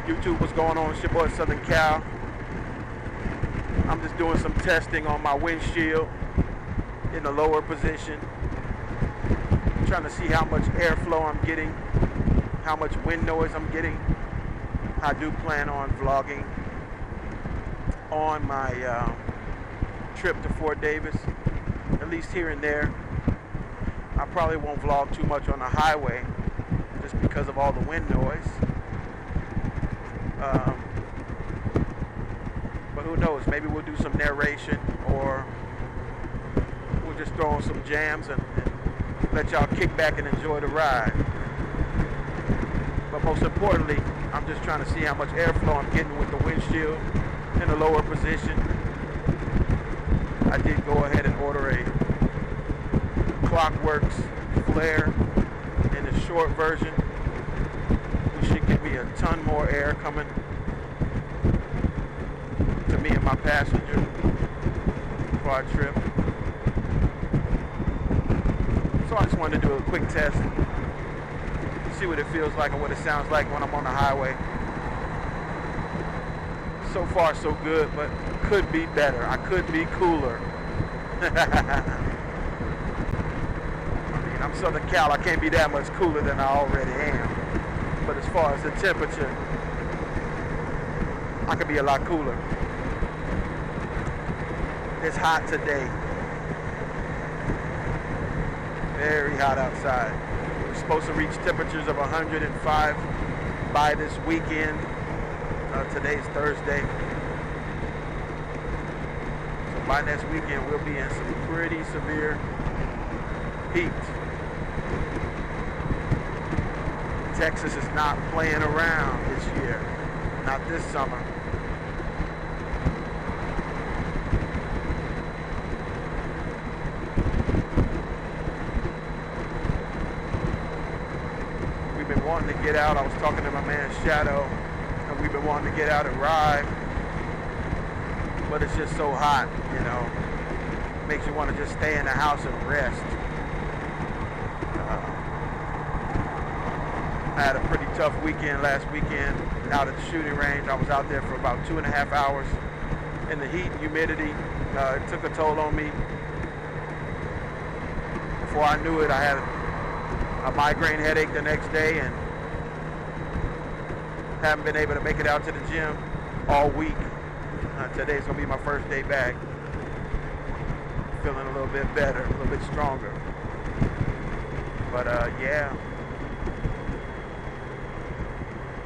YouTube, what's going on? It's your boy Southern Cal. I'm just doing some testing on my windshield in the lower position. I'm trying to see how much airflow I'm getting, how much wind noise I'm getting. I do plan on vlogging on my trip to Fort Davis, at least here and there. I probably won't vlog too much on the highway just because of all the wind noise. But who knows, maybe we'll do some narration, or we'll just throw on some jams and let y'all kick back and enjoy the ride. But most importantly, I'm just trying to see how much airflow I'm getting with the windshield in the lower position. I did go ahead and order a Klock Werks flare in the short version, which should give me a ton more air coming to me and my passenger for our trip. So I just wanted to do a quick test, see what it feels like and what it sounds like when I'm on the highway. So far so good, but could be better. I could be cooler. I mean, I'm Southern Cal, I can't be that much cooler than I already am. But as far as the temperature, I could be a lot cooler. It's hot today. Very hot outside. We're supposed to reach temperatures of 105 by this weekend. Today's Thursday. So by next weekend, we'll be in some pretty severe heat. Texas is not playing around this year. Not this summer. We've been wanting to get out. I was talking to my man Shadow, and we've been wanting to get out and ride, but it's just so hot, you know. Makes you want to just stay in the house and rest. I had a pretty tough weekend last weekend out at the shooting range. I was out there for about 2.5 hours in the heat and humidity. It took a toll on me. Before I knew it, I had a migraine headache the next day and haven't been able to make it out to the gym all week. Today's gonna be my first day back. Feeling a little bit better, a little bit stronger. But yeah.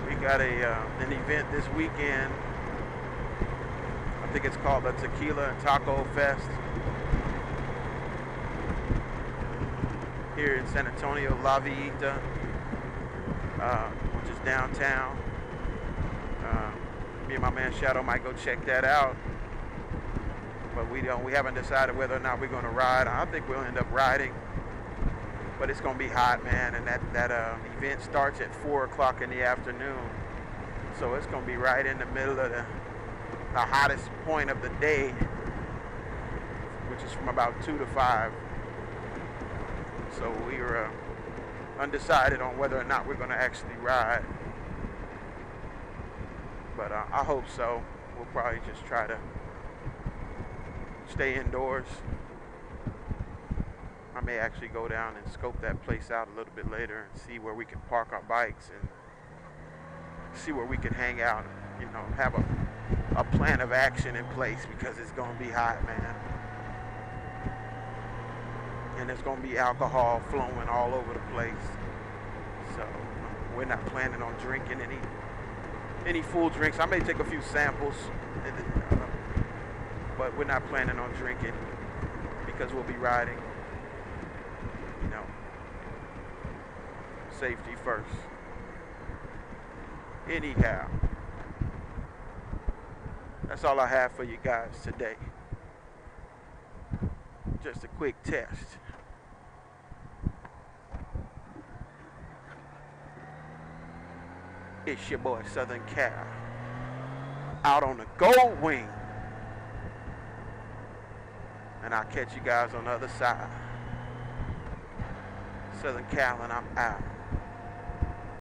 We got an event this weekend. I think it's called the Tequila and Taco Fest here in San Antonio, La Villita, which is downtown. Me and my man Shadow might go check that out, but we haven't decided whether or not we're going to ride. I think we'll end up riding, but it's going to be hot, man, and that event starts at 4 o'clock in the afternoon, so it's going to be right in the middle of the hottest point of the day, which is from about 2 to 5. So we're undecided on whether or not we're going to actually ride, but I hope so. We'll probably just try to stay indoors. I may actually go down and scope that place out a little bit later and see where we can park our bikes and see where we can hang out, you know, have a plan of action in place, because it's going to be hot, man. And there's going to be alcohol flowing all over the place. So we're not planning on drinking any full drinks. I may take a few samples, but we're not planning on drinking because we'll be riding. You know, safety first. Anyhow, that's all I have for you guys today. Just a quick test. It's your boy Southern Cal, out on the Goldwing, and I'll catch you guys on the other side. Southern Cal, and I'm out.